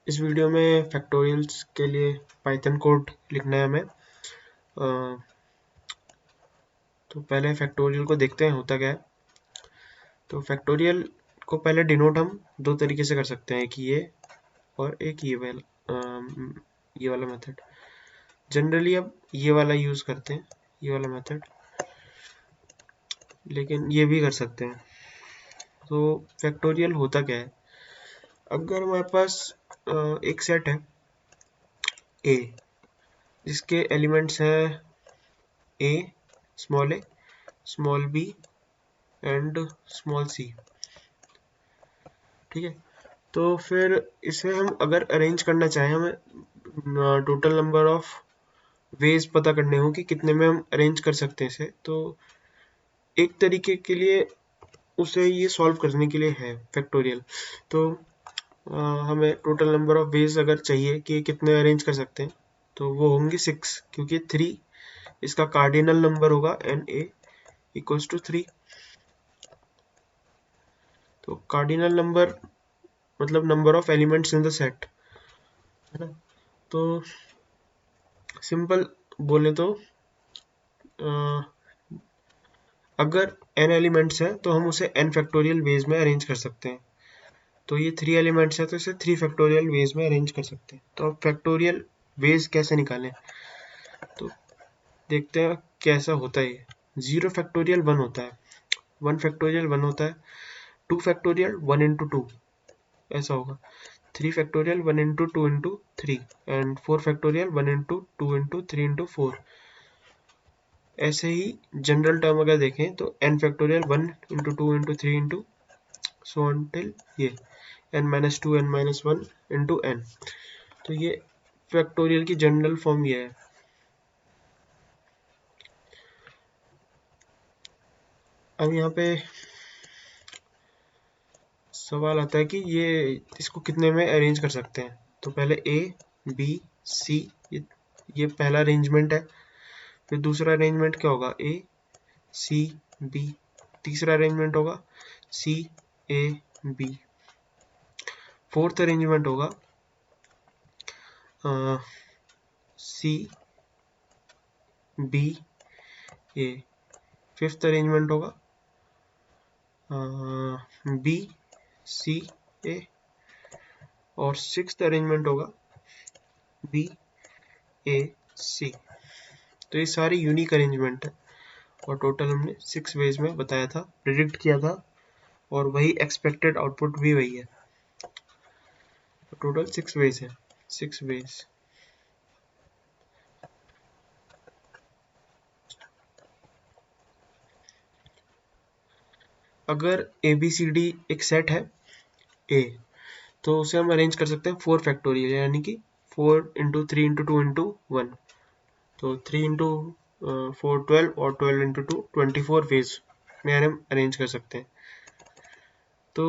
इस वीडियो में फैक्टोरियल्स के लिए पाइथन कोड लिखना है हमें। तो पहले फैक्टोरियल को देखते हैं होता क्या है। तो फैक्टोरियल को पहले डिनोट हम दो तरीके से कर सकते हैं, एक ये और एक ये वाला मेथड। जनरली अब ये वाला यूज़ करते हैं, ये वाला मेथड, लेकिन ये भी कर सकते हैं। तो फैक्टोरियल होता क्या है, अगर हमारे पास एक सेट है ए जिसके एलिमेंट्स हैं ए, small B and small C, ठीक है। तो फिर इसे हम अगर अरेंज करना चाहें, हमें टोटल नंबर ऑफ वेज पता करने हो कि कितने में हम अरेंज कर सकते हैं इसे, तो एक तरीके के लिए उसे ये सॉल्व करने के लिए है फैक्टोरियल। तो हमें टोटल नंबर ऑफ वेज अगर चाहिए कि कितने अरेंज कर सकते हैं, तो वो होंगे 6, क्योंकि 3 इसका कार्डिनल नंबर होगा एंड ए इक्वल्स टू 3। तो कार्डिनल नंबर मतलब number of elements in the set, है ना। तो सिंपल बोले तो अगर n एलिमेंट्स है तो हम उसे n फैक्टोरियल वेज में अरेंज कर सकते हैं। तो ये 3 एलिमेंट्स है तो इसे 3 फैक्टोरियल वेज में अरेंज कर सकते हैं। तो अब फैक्टोरियल वेज कैसे निकालें, तो देखते हैं कैसा होता है। ये 0 फैक्टोरियल 1 होता है, 1 फैक्टोरियल 1 होता है, 2 फैक्टोरियल 1 इंटू 2 ऐसा होगा, 3 factorial 1 into 2 into 3 and 4 factorial 1 into 2 into 3 into 4। ऐसे ही जनरल टर्म अगर देखें तो n factorial 1 into 2 into 3 into so on till ये n minus 2 n minus 1 into n। तो ये फैक्टोरियल की जनरल फॉर्म ये है। अब यहाँ पे सवाल आता है कि ये इसको कितने में अरेंज कर सकते हैं। तो पहले ए बी सी, ये पहला अरेंजमेंट है। फिर दूसरा अरेंजमेंट क्या होगा, ए सी बी। तीसरा अरेंजमेंट होगा सी ए बी। फोर्थ अरेंजमेंट होगा सी बी ए। फिफ्थ अरेंजमेंट होगा बी सी ए। और सिक्स्थ अरेंजमेंट होगा बी ए सी। तो ये सारी यूनिक अरेंजमेंट है और टोटल हमने 6 वेज में बताया था, प्रिडिक्ट किया था, और वही एक्सपेक्टेड आउटपुट भी वही है। तो टोटल 6 वेज है, 6 वेज। अगर ए बी सी डी एक सेट है ए, तो उसे हम अरेंज कर सकते हैं 4 फैक्टोरियल, यानी कि 4 इंटू 3 इंटू 2 इंटू 1। तो 3 इंटू 4 12 और 12 इंटू 2 24 वेज में हम अरेंज कर सकते हैं। तो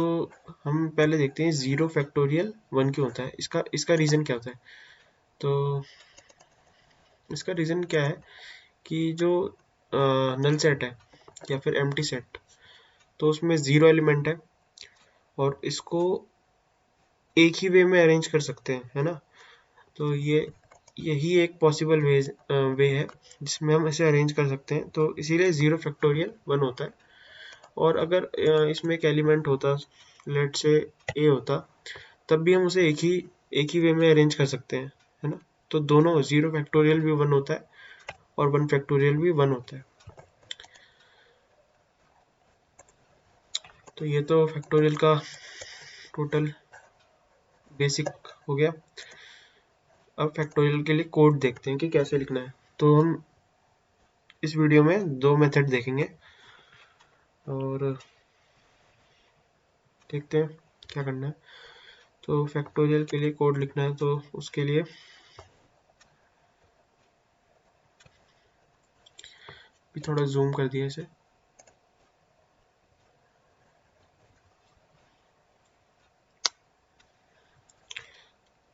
हम पहले देखते हैं 0 फैक्टोरियल 1 क्यों होता है, इसका रीज़न क्या होता है। तो इसका रीज़न क्या है कि जो नल सेट है या फिर एम्प्टी सेट, तो उसमें 0 एलिमेंट है और इसको एक ही वे में अरेंज कर सकते हैं, है ना। तो यही एक पॉसिबल वे है जिसमें हम इसे अरेंज कर सकते हैं। तो इसीलिए 0 फैक्टोरियल 1 होता है। और अगर इसमें एक एलिमेंट होता, लेट से ए होता, तब भी हम उसे एक ही वे में अरेंज कर सकते हैं, है ना। तो दोनों 0 फैक्टोरियल भी 1 होता है और 1 फैक्टोरियल भी 1 होता है। तो ये तो फैक्टोरियल का टोटल बेसिक हो गया। अब फैक्टोरियल के लिए कोड देखते हैं कि कैसे लिखना है। तो हम इस वीडियो में 2 मेथड देखेंगे और देखते हैं क्या करना है। तो फैक्टोरियल के लिए कोड लिखना है, तो उसके लिए भी थोड़ा जूम कर दिया इसे।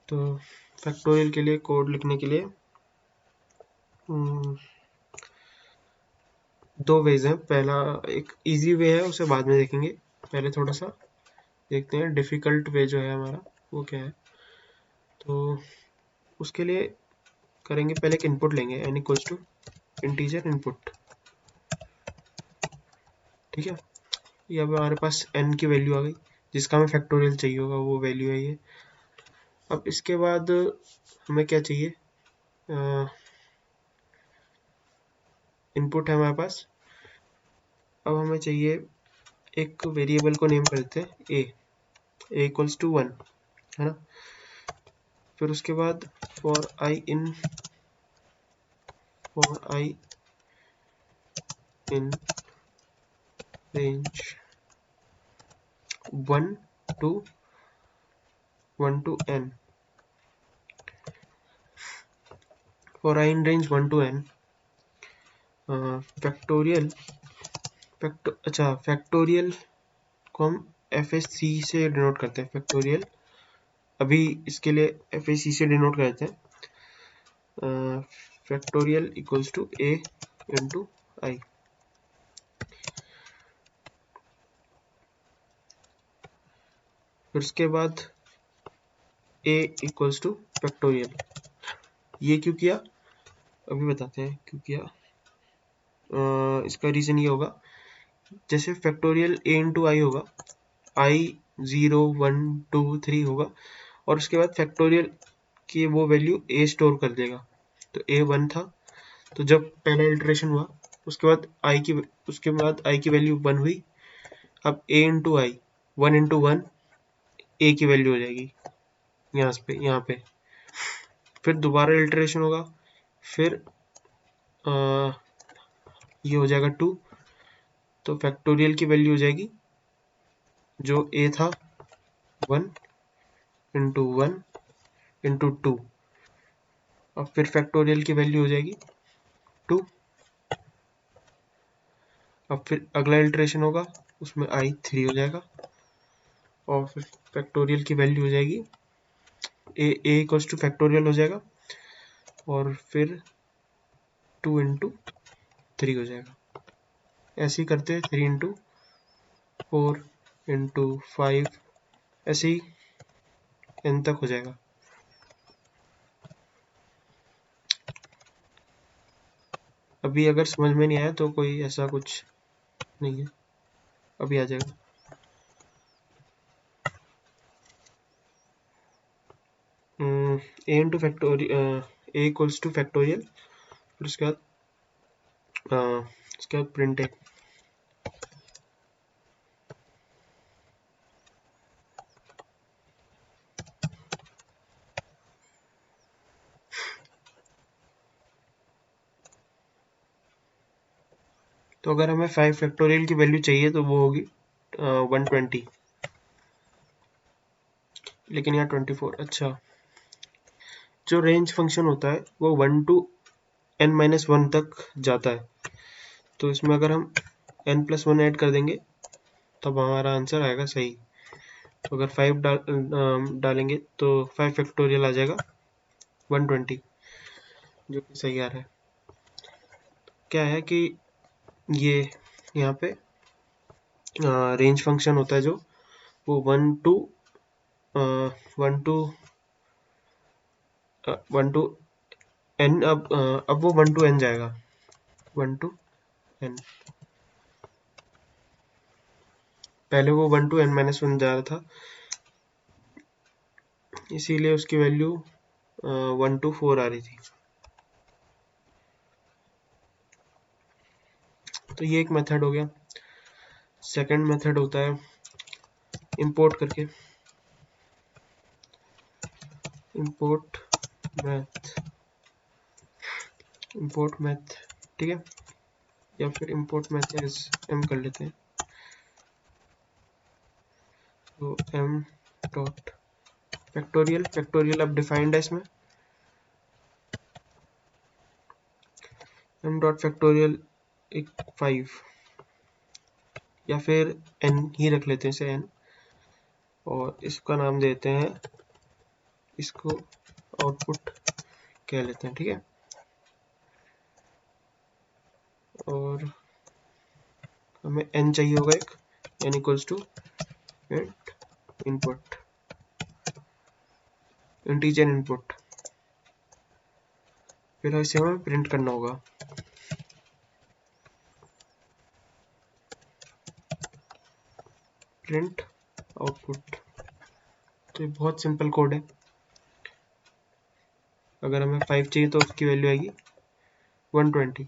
तो फैक्टोरियल के लिए कोड लिखने के लिए 2 वेज हैं। पहला एक इजी वे है, उसे बाद में देखेंगे। पहले थोड़ा सा देखते हैं डिफ़िकल्ट वे जो है हमारा वो क्या है। तो उसके लिए करेंगे, पहले एक इनपुट लेंगे n equals to integer input, ठीक है। यहाँ पे हमारे पास n की वैल्यू आ गई, जिसका हमें फैक्टोरियल चाहिए होगा, वो वैल्यू है ये। अब इसके बाद हमें क्या चाहिए, इनपुट है हमारे पास। अब हमें चाहिए एक वेरिएबल को नेम करते हैं a इक्वल्स टू 1, है ना। फिर उसके बाद for i in range 1 to n, for I in range 1 to n, factorial factorial को हम FAC से डिनोट करते हैं, फैक्टोरियल अभी इसके लिए FAC से डिनोट करते हैं, factorial equals to a into I. फिर उसके बाद a इक्वल्स टू फैक्टोरियल, ये क्यों किया अभी बताते हैं क्यों किया। इसका रीज़न ये होगा, जैसे फैक्टोरियल a इंटू आई होगा, i 0 1 2 3 होगा, और उसके बाद फैक्टोरियल की वो वैल्यू a स्टोर कर देगा। तो a 1 था, तो जब पहला इटरेशन हुआ उसके बाद i की वैल्यू 1 हुई। अब a into I 1 into 1 a की वैल्यू हो जाएगी यहाँ पे। फिर दोबारा इटरेशन होगा, फिर ये हो जाएगा 2, तो फैक्टोरियल की वैल्यू हो जाएगी जो a था 1 इंटू 1 इंटू 2। अब फिर फैक्टोरियल की वैल्यू हो जाएगी 2। अब फिर अगला इटरेशन होगा, उसमें i 3 हो जाएगा, और फिर फैक्टोरियल की वैल्यू हो जाएगी a इक्वल्स टू फैक्टोरियल हो जाएगा, और फिर 2 इंटू 3 हो जाएगा। ऐसे ही करते हैं 3 इंटू 4 इंटू 5, ऐसे ही n तक हो जाएगा। अभी अगर समझ में नहीं आया तो कोई ऐसा कुछ नहीं है, अभी आ जाएगा। a into factorial, a equals two factorial, फिर उसके बाद प्रिंट है। तो अगर हमें 5 फैक्टोरियल की वैल्यू चाहिए तो वो होगी 120, लेकिन यहाँ 24। अच्छा, जो रेंज फंक्शन होता है वो 1 टू n-1 तक जाता है, तो इसमें अगर हम n+1 ऐड कर देंगे तब हमारा आंसर आएगा सही। तो अगर 5 डालेंगे तो 5 फैक्टोरियल आ जाएगा 120, जो कि सही आ रहा है। क्या है कि ये यहाँ पे रेंज फंक्शन होता है जो वो 1 टू n, अब वो 1 टू n जाएगा, 1 टू n। पहले वो 1 टू n-1 जा रहा था, इसीलिए उसकी वैल्यू 1 टू 4 आ रही थी। तो ये एक मेथड हो गया। सेकंड मेथड होता है इंपोर्ट करके, इंपोर्ट मैथ, ठीक है, या फिर इंपोर्ट मैथ एज m कर लेते हैं। तो m डॉट फैक्टोरियल अब डिफाइंड है इसमें, m डॉट फैक्टोरियल 5, या फिर n ही रख लेते हैं इसे n, और इसका नाम देते हैं, इसको आउटपुट कह लेते हैं, ठीक है। और हमें n चाहिए होगा एक, n equals to int input, integer input, फिर इसे हमें प्रिंट करना होगा। Print output. तो ये बहुत सिंपल कोड है। अगर हमें 5 चाहिए तो उसकी वैल्यू आएगी 120।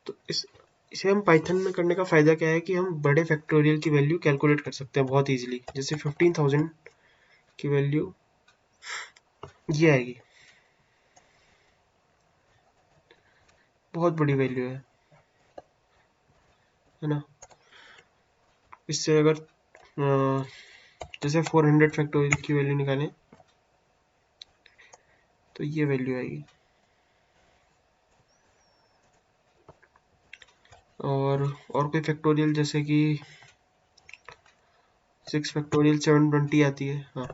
तो इसे हम पाइथन में करने का फ़ायदा क्या है कि हम बड़े फैक्टोरियल की वैल्यू कैलकुलेट कर सकते हैं बहुत इजीली। जैसे 15,000 की वैल्यू ये आएगी, बहुत बड़ी वैल्यू है ना। इससे अगर जैसे 400 फैक्टोरियल की वैल्यू निकालें तो ये वैल्यू आएगी। और कोई फैक्टोरियल जैसे कि 6 फैक्टोरियल 720 आती है। हाँ,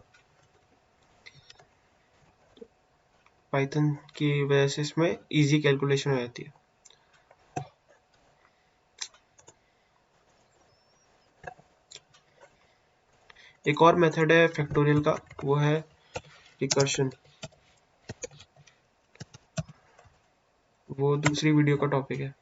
पाइथन की वजह से इसमें इजी कैलकुलेशन हो जाती है। एक और मेथड है फैक्टोरियल का, वो है रिकर्शन। वो दूसरी वीडियो का टॉपिक है।